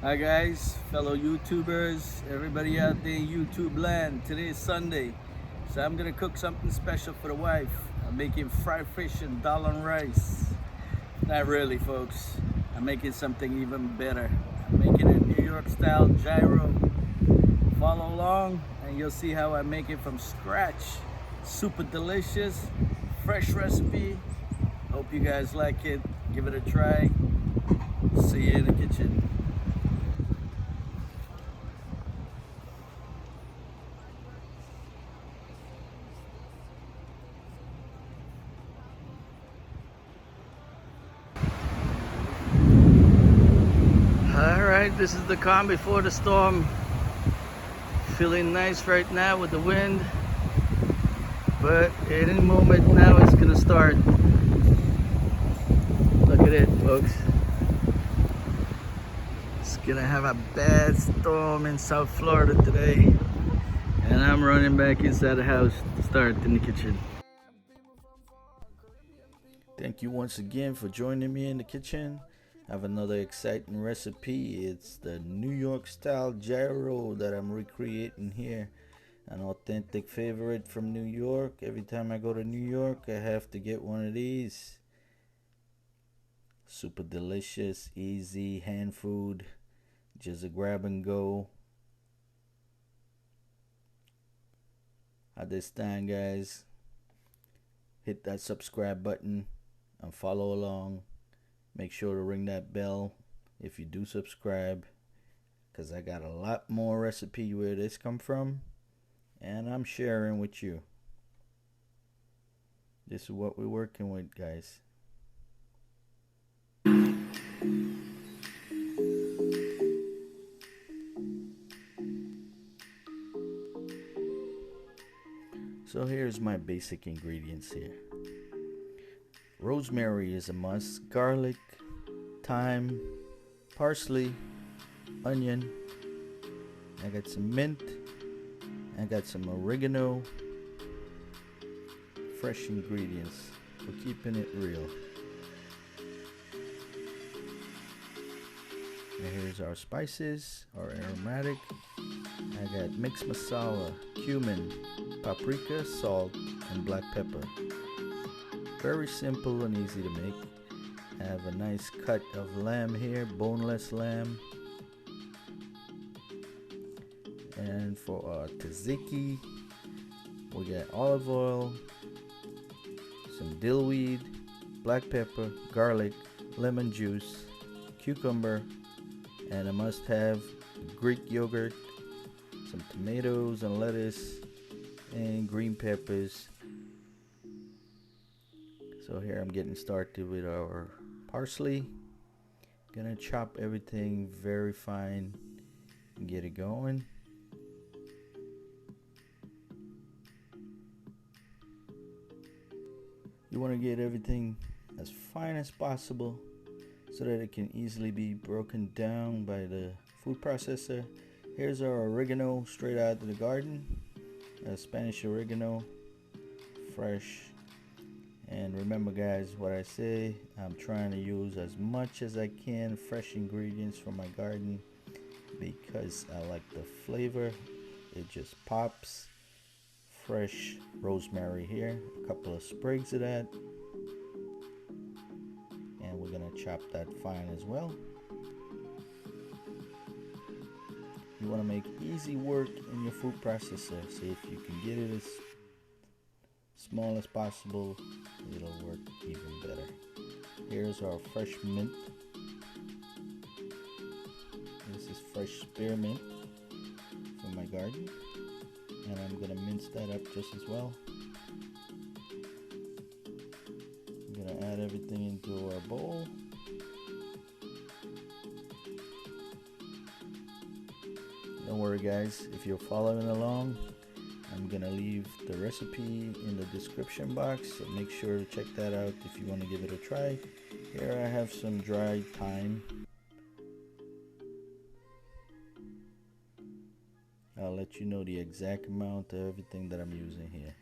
Hi guys, fellow YouTubers, everybody out there in YouTube land. Today is Sunday, so I'm gonna cook something special for the wife. I'm making fried fish and dal and rice. Not really, folks. I'm making something even better. I'm making a New York style gyro. Follow along and you'll see how I make it from scratch. Super delicious, fresh recipe. Hope you guys like it. Give it a try. See you in the kitchen. Alright, this is the calm before the storm. Feeling nice right now with the wind, but any moment now it's gonna start. Look at it, folks. It's gonna have a bad storm in South Florida today, and I'm running back inside the house to start in the kitchen. Thank you once again for joining me in the kitchen. I have another exciting recipe. It's the New York style gyro that I'm recreating here. An authentic favorite from New York. Every time I go to New York, I have to get one of these. Super delicious, easy hand food. Just a grab and go. At this time, guys, hit that subscribe button and follow along. Make sure to ring that bell if you do subscribe, because I got a lot more recipe where this come from, and I'm sharing with you. This is what we're working with, guys. So here's my basic ingredients here. Rosemary is a must, garlic, thyme, parsley, onion. I got some mint. I got some oregano. Fresh ingredients. We're keeping it real. And here's our spices, our aromatic. I got mixed masala, cumin, paprika, salt, and black pepper. Very simple and easy to make. I have a nice cut of lamb here, boneless lamb. And for our tzatziki, we got olive oil, some dillweed, black pepper, garlic, lemon juice, cucumber, and a must-have Greek yogurt, some tomatoes and lettuce, and green peppers. So here I'm getting started with our parsley. Gonna chop everything very fine and get it going. You want to get everything as fine as possible so that it can easily be broken down by the food processor. Here's our oregano straight out of the garden. Spanish oregano, fresh. And remember, guys, what I say, I'm trying to use as much as I can fresh ingredients from my garden because I like the flavor. It just pops. Fresh rosemary here, a couple of sprigs of that, and we're gonna chop that fine as well. You want to make easy work in your food processor, so if you can get it as small as possible, it'll work even better. Here's our fresh mint. This is fresh spearmint from my garden, and I'm gonna mince that up just as well. I'm gonna add everything into our bowl. Don't worry, guys, if you're following along, I'm gonna leave the recipe in the description box, so make sure to check that out if you want to give it a try. Here I have some dried thyme. I'll let you know the exact amount of everything that I'm using here.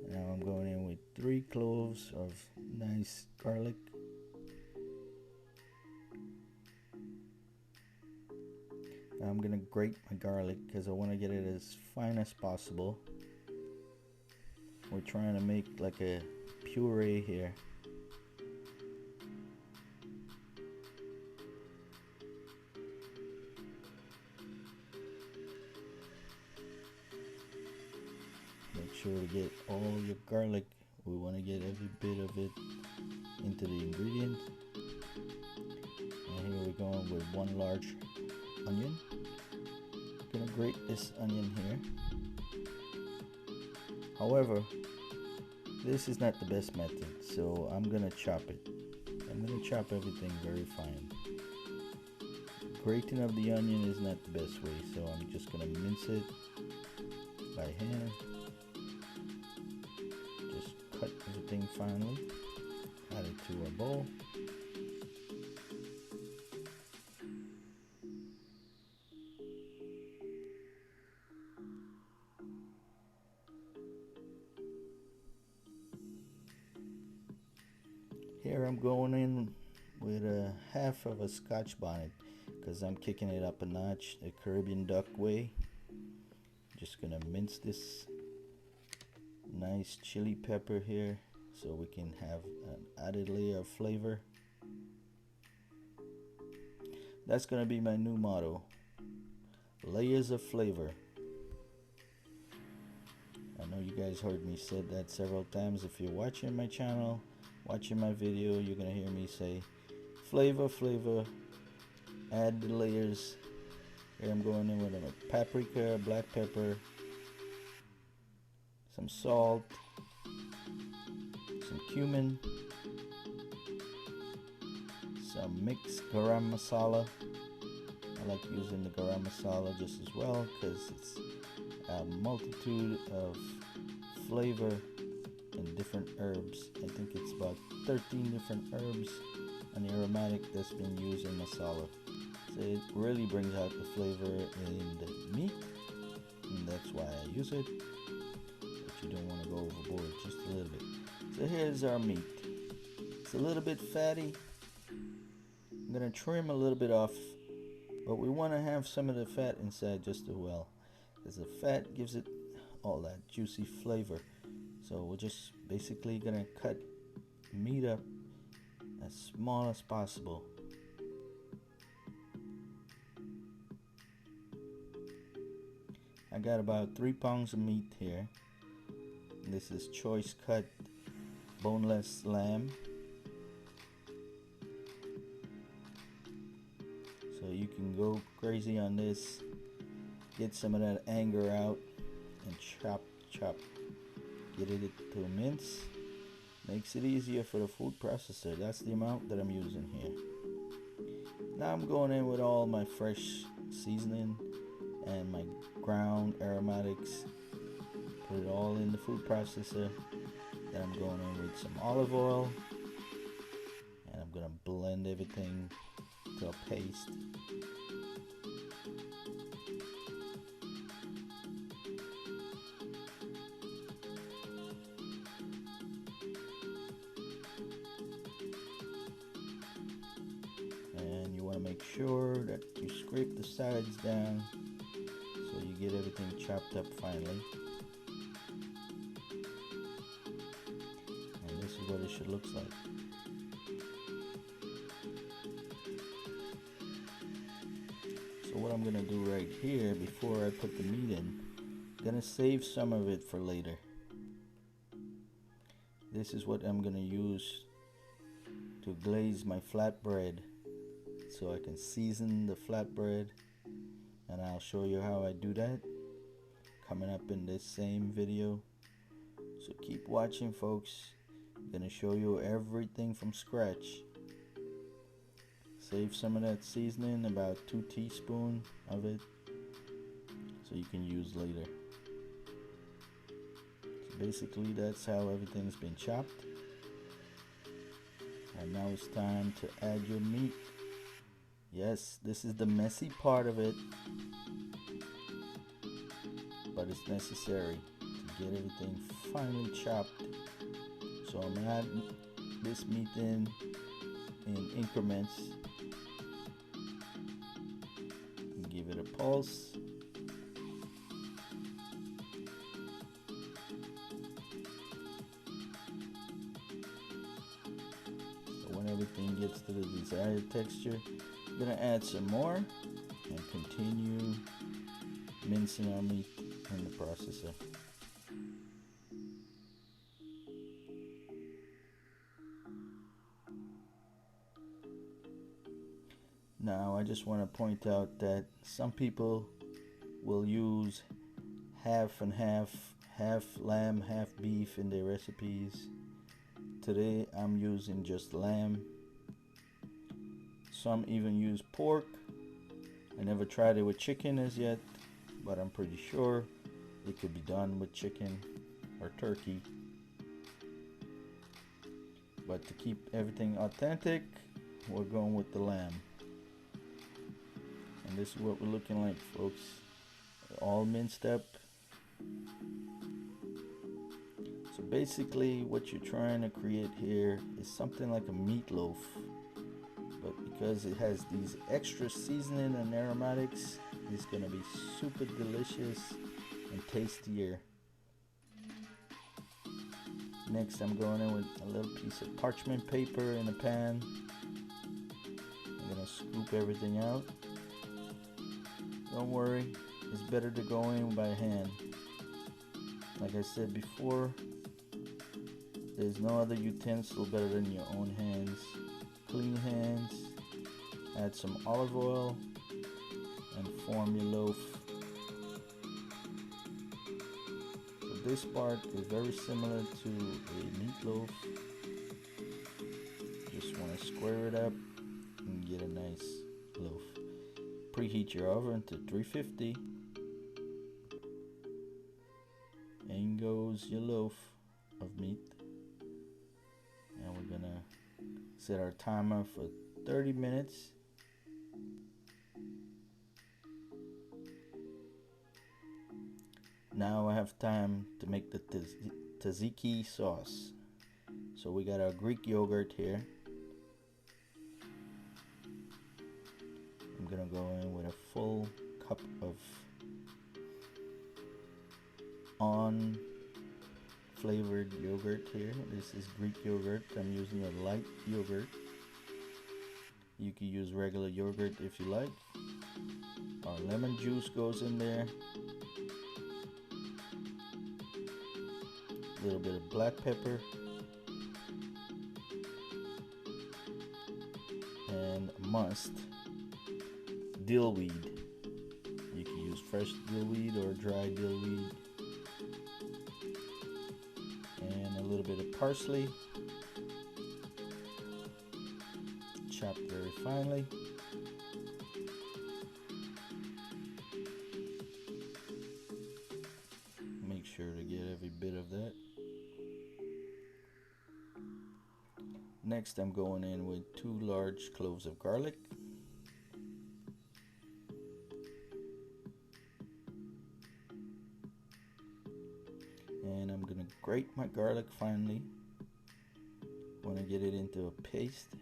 Now I'm going in with 3 cloves of nice garlic. I'm gonna grate my garlic because I want to get it as fine as possible. We're trying to make like a puree here. Make sure to get all your garlic. We want to get every bit of it into the ingredient. And here we're going with 1 large onion. I'm gonna grate this onion here. However, this is not the best method, so I'm gonna chop it. I'm gonna chop everything very fine. Grating of the onion is not the best way, so I'm just gonna mince it by hand. Just cut everything finely, add it to our bowl. Here I'm going in with a half of a scotch bonnet because I'm kicking it up a notch the Caribbean duck way. Just gonna mince this nice chili pepper here so we can have an added layer of flavor. That's gonna be my new motto: layers of flavor. I know you guys heard me say that several times. If you're watching my channel, watching my video, you're gonna hear me say flavor, flavor, add the layers. Here I'm going in with a paprika, black pepper, some salt, some cumin, some mixed garam masala. I like using the garam masala just as well because it's a multitude of flavor and different herbs. I think it's about 13 different herbs and aromatic that's been used in masala. So it really brings out the flavor in the meat, and that's why I use it. But you don't want to go overboard, just a little bit. So here's our meat. It's a little bit fatty. I'm gonna trim a little bit off, but we want to have some of the fat inside just as well, because the fat gives it all that juicy flavor. So we're just basically gonna cut meat up as small as possible. I got about 3 pounds of meat here. This is choice cut boneless lamb. So you can go crazy on this, get some of that anger out, and chop. Get it to a mince. Makes it easier for the food processor. That's the amount that I'm using here. Now I'm going in with all my fresh seasoning and my ground aromatics. Put it all in the food processor. Then I'm going in with some olive oil, and I'm gonna blend everything to a paste. And you want to make sure that you scrape the sides down so you get everything chopped up finely. And this is what it should look like. So what I'm gonna do right here before I put the meat in, I'm gonna save some of it for later. This is what I'm gonna use to glaze my flatbread, so I can season the flatbread, and I'll show you how I do that coming up in this same video. So keep watching, folks. I'm gonna show you everything from scratch. Save some of that seasoning, about 2 teaspoons of it, so you can use later. So basically that's how everything's been chopped. And now it's time to add your meat. Yes, this is the messy part of it, but it's necessary to get everything finely chopped. So I'm gonna add this meat in increments and give Give it a pulse. So when everything gets to the desired texture, I'm gonna add some more and continue mincing our meat in the processor. Now I just want to point out that some people will use half and half, half lamb, half beef in their recipes. Today I'm using just lamb. Some even use pork. I never tried it with chicken as yet, but I'm pretty sure it could be done with chicken or turkey. But to keep everything authentic, we're going with the lamb. And this is what we're looking like, folks. All minced up. So basically what you're trying to create here is something like a meatloaf, but because it has these extra seasoning and aromatics, it's gonna be super delicious and tastier. Next I'm going in with a little piece of parchment paper in a pan. I'm gonna scoop everything out. Don't worry, it's better to go in by hand. Like I said before, there's no other utensil better than your own hands. Clean hands, add some olive oil, and form your loaf. So this part is very similar to a meatloaf. Just want to square it up and get a nice loaf. Preheat your oven to 350. In goes your loaf of meat. And we're gonna set our timer for 30 minutes. Now I have time to make the tzatziki sauce. So we got our Greek yogurt here. I'm gonna go in with a full cup of flavored yogurt here. This is Greek yogurt. I'm using a light yogurt. You can use regular yogurt if you like. Our lemon juice goes in there. A little bit of black pepper. And must, dillweed. You can use fresh dillweed or dry dillweed. And a little bit of parsley, chopped very finely. Make sure to get every bit of that. Next I'm going in with 2 large cloves of garlic. And I'm gonna grate my garlic finely. Want to get it into a paste.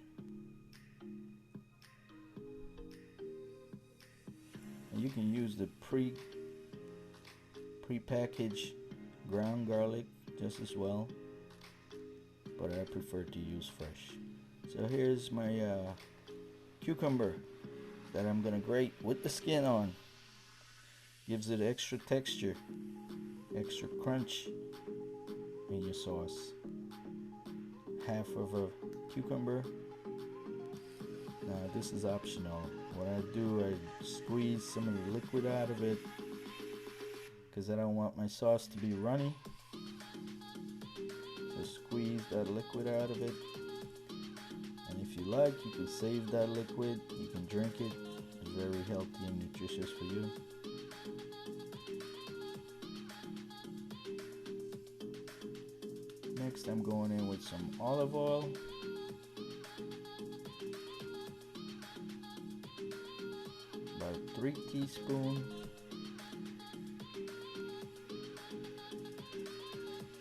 And you can use the pre-packaged ground garlic just as well, but I prefer to use fresh. So here's my cucumber that I'm gonna grate with the skin on. Gives it extra texture, extra crunch in your sauce. Half of a cucumber. Now this is optional. What I do, I squeeze some of the liquid out of it because I don't want my sauce to be runny. So squeeze that liquid out of it. And if you like, you can save that liquid. You can drink it. It's very healthy and nutritious for you. Next, I'm going in with some olive oil. About 3 teaspoons.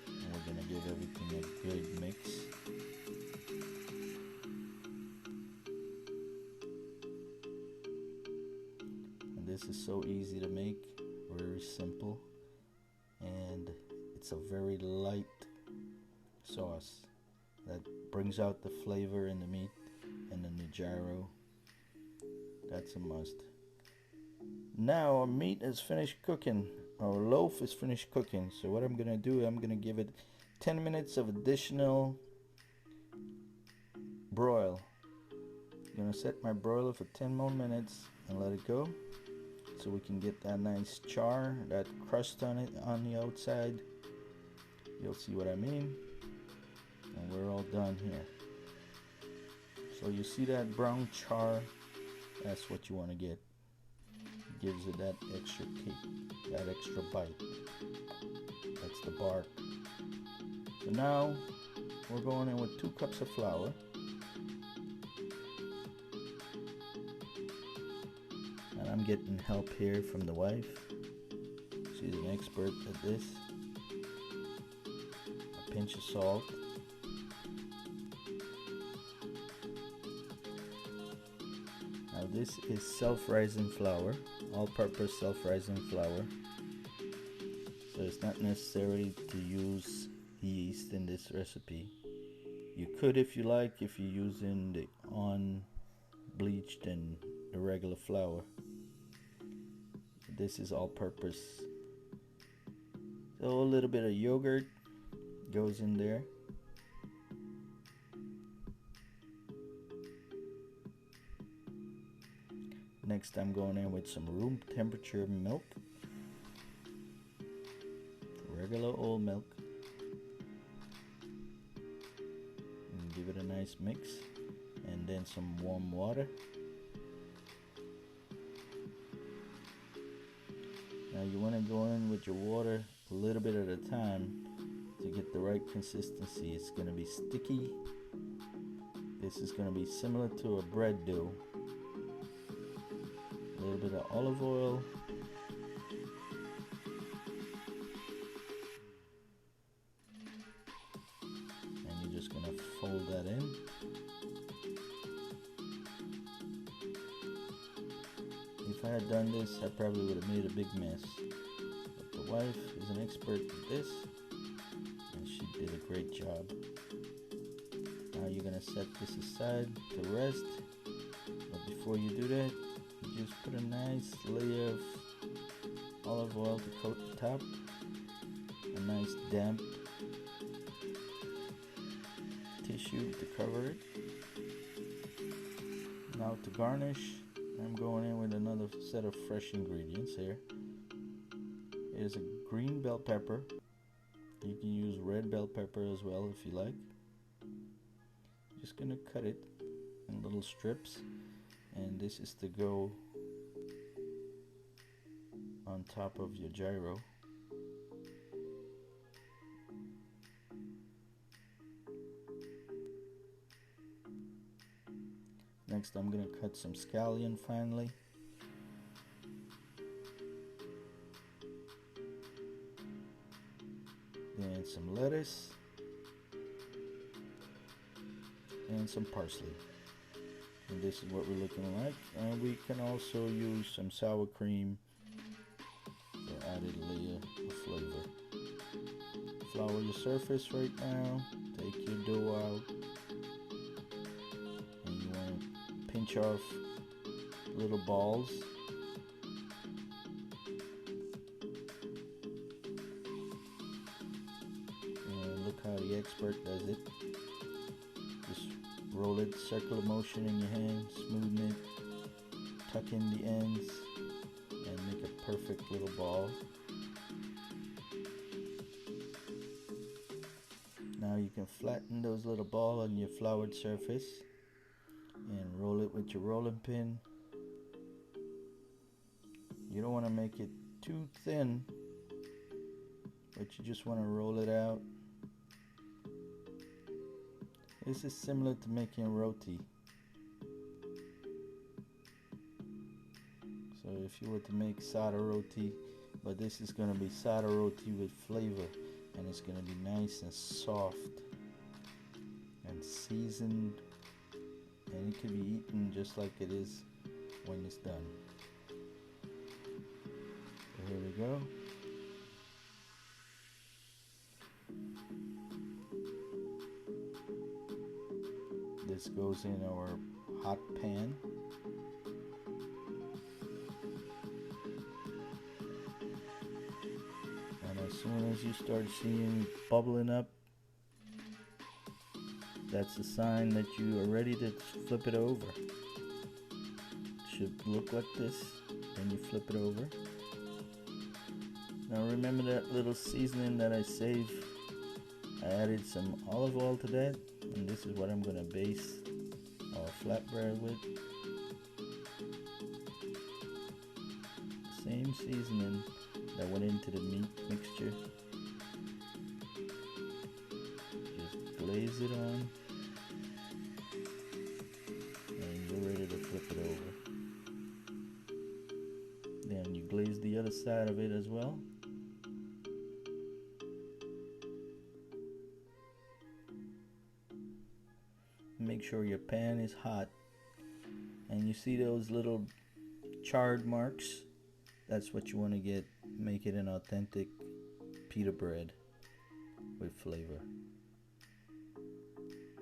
And we're going to give everything a good mix. And this is so easy to make, very simple, and it's a very light sauce that brings out the flavor in the meat. And then the gyro, that's a must. Now our meat is finished cooking, our loaf is finished cooking, so what I'm gonna do, I'm gonna give it 10 minutes of additional broil. I'm gonna set my broiler for 10 more minutes and let it go, so we can get that nice char, that crust on it on the outside. You'll see what I mean. And we're all done here. So you see that brown char, that's what you want to get. It gives it that extra kick, that extra bite. That's the bark. So now we're going in with 2 cups of flour. And I'm getting help here from the wife. She's an expert at this. A pinch of salt. Now this is self-rising flour, all-purpose self-rising flour. So it's not necessary to use yeast in this recipe. You could if you like, if you're using the unbleached and irregular flour. This is all-purpose. So a little bit of yogurt goes in there. Next I'm going in with some room temperature milk, regular old milk, and give it a nice mix, and then some warm water. Now you want to go in with your water a little bit at a time to get the right consistency. It's going to be sticky. This is going to be similar to a bread dough. A little bit of olive oil. And you're just going to fold that in. If I had done this, I probably would have made a big mess. But the wife is an expert at this, and she did a great job. Now you're going to set this aside to rest. But before you do that, you just put a nice layer of olive oil to coat the top. A nice damp tissue to cover it. Now to garnish, I'm going in with another set of fresh ingredients here. Here's a green bell pepper. You can use red bell pepper as well if you like. Just gonna cut it in little strips, and this is to go on top of your gyro. Next I'm going to cut some scallion finely. Then some lettuce. And some parsley. And this is what we're looking like. And we can also use some sour cream for added layer of flavor. Flour your surface right now. Take your dough out. Pinch off little balls. And look how the expert does it. Just roll it, circular motion in your hand, smoothen it, tuck in the ends, and make a perfect little ball. Now you can flatten those little balls on your floured surface and roll it with your rolling pin. You don't want to make it too thin, but you just want to roll it out. This is similar to making roti. So if you were to make sada roti, but this is going to be sada roti with flavor, and it's going to be nice and soft and seasoned. And it can be eaten just like it is when it's done. we go. This goes in our hot pan. And as soon as you start seeing bubbling up, that's a sign that you are ready to flip it over. It should look like this, then you flip it over. Now remember that little seasoning that I saved? I added some olive oil to that, and this is what I'm going to base our flatbread with. Same seasoning that went into the meat mixture. Just glaze it on, and you're ready to flip it over. Then you glaze the other side of it as well. Make sure your pan is hot, and you see those little charred marks. That's what you want to get. Make it an authentic pita bread with flavor.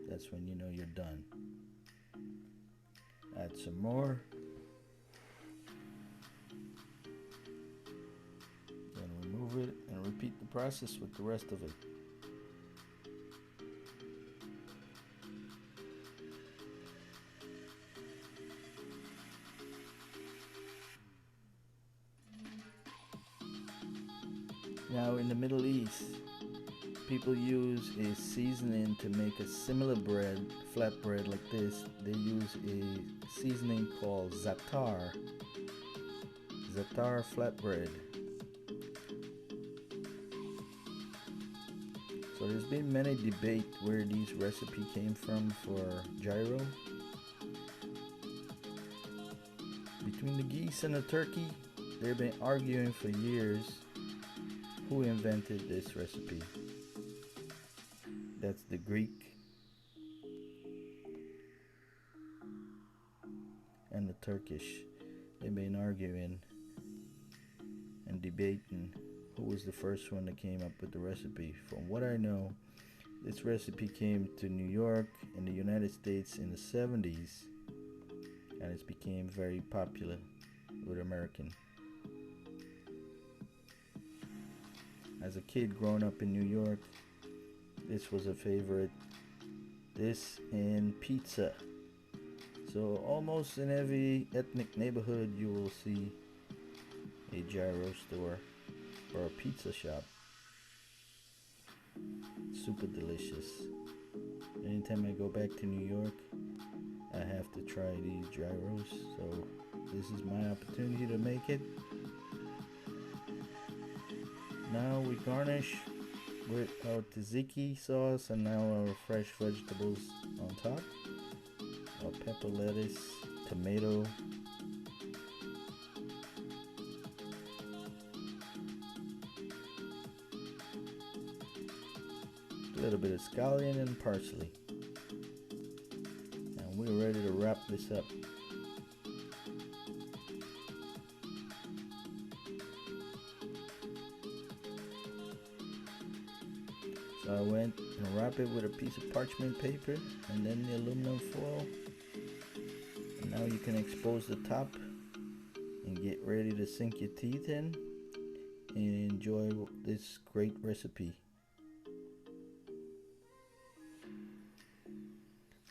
That's when you know you're done. Add some more, then remove it and repeat the process with the rest of it. Now in the Middle East, people use a seasoning to make a similar bread, flatbread like this. They use a seasoning called za'atar flatbread. So there's been many debate where these recipe came from for gyro. Between the geese and the turkey, they've been arguing for years who invented this recipe. That's the Greek and the Turkish. They've been arguing and debating who was the first one that came up with the recipe. From what I know, this recipe came to New York in the United States in the 70s, and it became very popular with Americans. As a kid growing up in New York, this was a favorite. This and pizza. So almost in every ethnic neighborhood you will see a gyro store or a pizza shop. Super delicious. Anytime I go back to New York, I have to try these gyros. So this is my opportunity to make it. Now we garnish with our tzatziki sauce and now our fresh vegetables on top. Our pepper, lettuce, tomato. A little bit of scallion and parsley. And we're ready to wrap this up. So I went and wrapped it with a piece of parchment paper and then the aluminum foil. And now you can expose the top and get ready to sink your teeth in and enjoy this great recipe.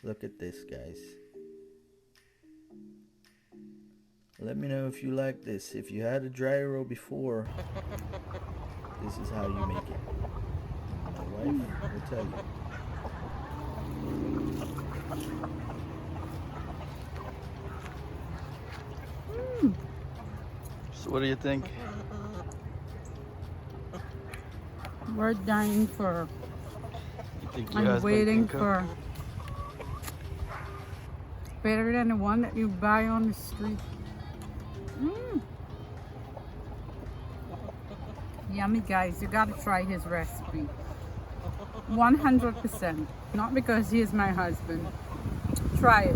Look at this, guys. Let me know if you like this. If you had a gyro before, this is how you make it. My wife will tell you. So what do you think? We're dying for. You think I'm waiting for. Better than the one that you buy on the street. Yummy, guys. You gotta try his recipe. 100%. Not because he is my husband. Try it.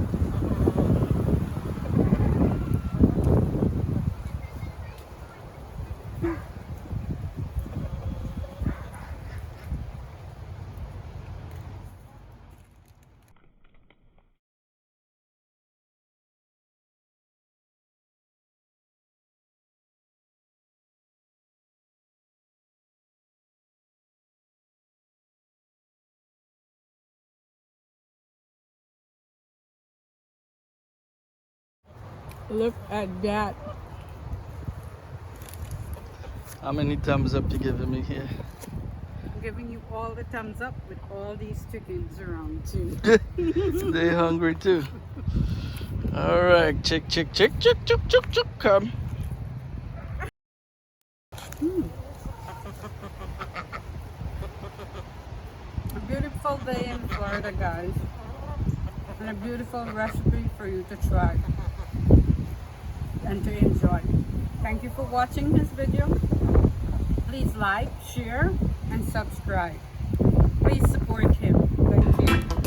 Look at that. How many thumbs up you giving me here? I'm giving you all the thumbs up with all these chickens around too. They hungry too. All right, chick, chick, chick, chick, chick, chick, chick, come. A beautiful day in Florida, guys. And a beautiful recipe for you to try and to enjoy. Thank you for watching this video. Please like, share, and subscribe. Please support him. Thank you.